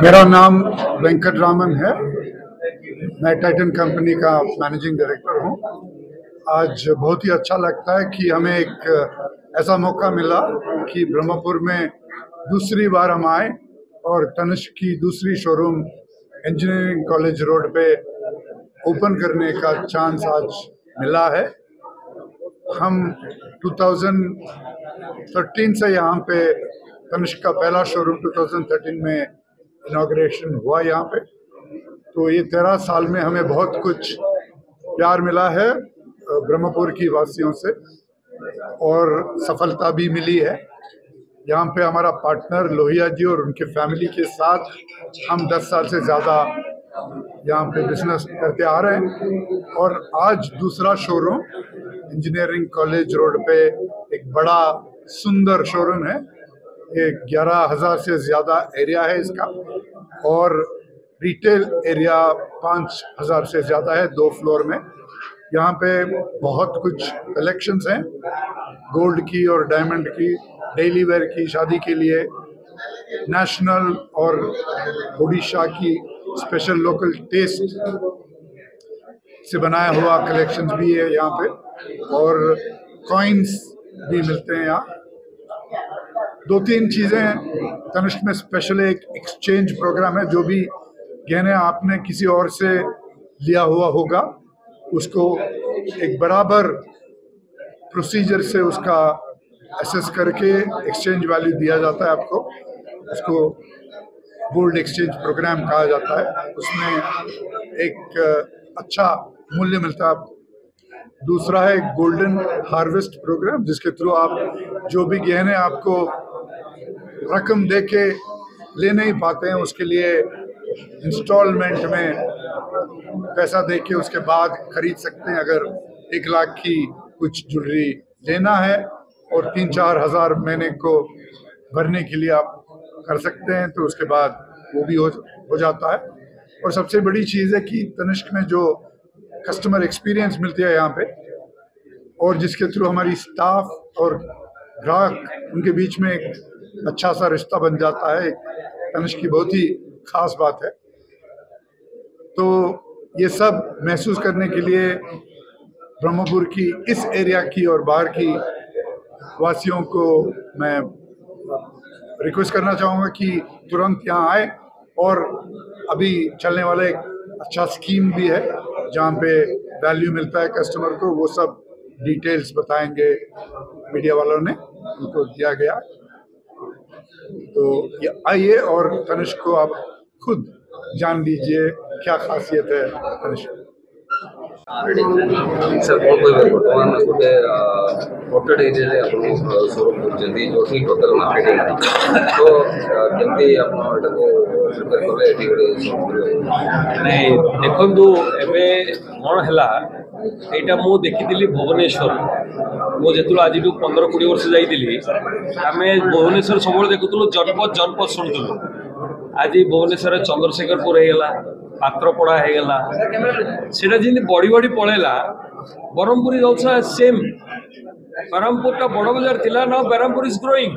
मेरा नाम वेंकट रामन है। मैं टाइटन कंपनी का मैनेजिंग डायरेक्टर हूँ। आज बहुत ही अच्छा लगता है कि हमें एक ऐसा मौका मिला कि ब्रह्मपुर में दूसरी बार हम आए और तनिष्क की दूसरी शोरूम इंजीनियरिंग कॉलेज रोड पे ओपन करने का चांस आज मिला है। हम 2013 से यहाँ पे तनिष्क का पहला शोरूम 2013 में इनॉग्रेशन हुआ यहाँ पे। तो ये 13 साल में हमें बहुत कुछ प्यार मिला है ब्रह्मपुर की वासियों से और सफलता भी मिली है। यहाँ पे हमारा पार्टनर लोहिया जी और उनके फैमिली के साथ हम 10 साल से ज़्यादा यहाँ पे बिजनेस करते आ रहे हैं और आज दूसरा शोरूम इंजीनियरिंग कॉलेज रोड पे एक बड़ा सुंदर शोरूम है। ये 11,000 से ज़्यादा एरिया है इसका और रिटेल एरिया 5,000 से ज़्यादा है 2 फ्लोर में। यहाँ पे बहुत कुछ कलेक्शंस हैं, गोल्ड की और डायमंड की, डेली वेयर की, शादी के लिए, नेशनल और उड़ीसा की स्पेशल लोकल टेस्ट से बनाया हुआ कलेक्शंस भी है यहाँ पे और कॉइन्स भी मिलते हैं यहाँ। 2-3 चीज़ें तनिष्क में स्पेशल एक एक्सचेंज प्रोग्राम है। जो भी गहने आपने किसी और से लिया हुआ होगा उसको एक बराबर प्रोसीजर से उसका असेस करके एक्सचेंज वैल्यू दिया जाता है आपको। उसको गोल्ड एक्सचेंज प्रोग्राम कहा जाता है। उसमें एक अच्छा मूल्य मिलता है आपको। दूसरा है गोल्डन हार्वेस्ट प्रोग्राम, जिसके थ्रू आप जो भी गहने आपको रकम दे के ले नहीं पाते हैं उसके लिए इंस्टॉलमेंट में पैसा दे के उसके बाद खरीद सकते हैं। अगर 1 लाख की कुछ ज्वेलरी लेना है और 3-4 हज़ार महीने को भरने के लिए आप कर सकते हैं तो उसके बाद वो भी हो जाता है। और सबसे बड़ी चीज़ है कि तनिष्क में जो कस्टमर एक्सपीरियंस मिलती है यहाँ पे और जिसके थ्रू हमारी स्टाफ और ग्राहक उनके बीच में एक अच्छा सा रिश्ता बन जाता है, एक तनिष्क की बहुत ही खास बात है। तो ये सब महसूस करने के लिए ब्रह्मपुर की इस एरिया की और बाहर की वासियों को मैं रिक्वेस्ट करना चाहूँगा कि तुरंत यहाँ आए। और अभी चलने वाला एक अच्छा स्कीम भी है जहाँ पे वैल्यू मिलता है कस्टमर को, वो सब डिटेल्स बताएंगे मीडिया वालों ने, उनको दिया गया। तो ये आइए और तनिष्क को आप खुद जान लीजिए क्या खासियत है तनिष्क। सर बर्तमान गोटे प्रोटेक्ट एरिया आप शोरूम करछन्ती जोठी टोटल मार्केटिंग तो केमती आपण एटा को प्रिपेयर करले एठी गोटे नहीं देखंतु एबे कोन हला एटा मु देखिथिली भुवनेश्वर मु जेतुल आज 15-20 वर्ष जाइथिली आमे भुवनेश्वर सबले देखुतलु जनपद सुनतलु। आज भुवनेश्वर चंद्रशेखरपुर हो गला, पात्रपड़ा हो गला, सेटा जिन बड़ी बड़ी पळेला ब्रह्मपुरी ऑल्सो सेम। ब्रह्मपुर टा बड़ बाजार थिला ना, ब्रह्मपुर इज ग्रोइंग।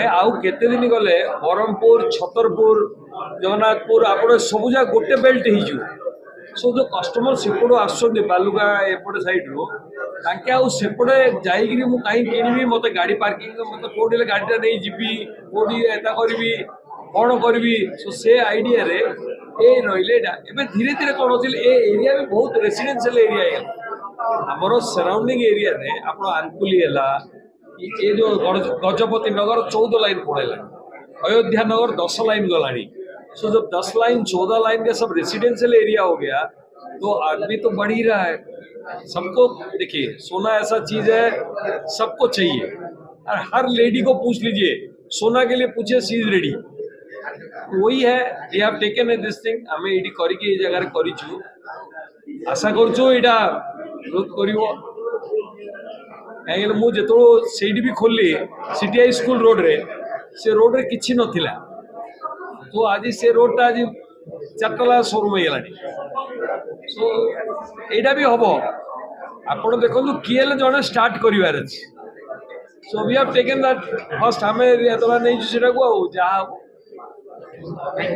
आउ केते दिन गले ब्रह्मपुर, छतरपुर, जगन्नाथपुर आपण सब जा गोटे बेल्ट हिजु। सो जो कस्टमर सेपड़ो आसुछन्ती बालुगा एपटे साइड रो ताके आउ सेपड़े जाईगिरी मु काई किनिबी, मते गाड़ी पार्किंग मते कोडिले गाड़ीटा नै जिबी, कोडी एता करबी कोन करबी। सो से आईडिया रे ए रहिलेडा एबे धीरे धीरे कोन होतिल ए एरिया में बहुत रेसिडेंशियल एरिया है। हमरो सराउंडिंग एरिया रे आपण आनकुली हला, ये जो गजपति नगर 14 लाइन पड़ेला, अयोध्या नगर 10 लाइन गलानी। सो जब 10 लाइन 14 लाइन का सब रेसिडेंशियल एरिया हो गया तो आदमी तो बढ़ ही रहा है। सबको देखिए, सोना ऐसा चीज है सबको चाहिए। और हर लेडी को पूछ लीजिए, सोना के लिए पूछे सी इज रेडी। वही है, we have taken this thing. हमें एडी करी के जगह करी छु, आशा करछु एटा ग्रोथ करिवो। काहे मु जेतो सेडी भी खोलली सीटीआई स्कूल रोड रे, से रोड रे किछि नथिला, तो आज से रोड टा आज 4 शोरूम हो गलानी। सो एटा भी हम आपण देखो किए जड़े स्टार्ट करार अच्छे So we have taken that first हमें नहीं जिसे रखा वो जहाँ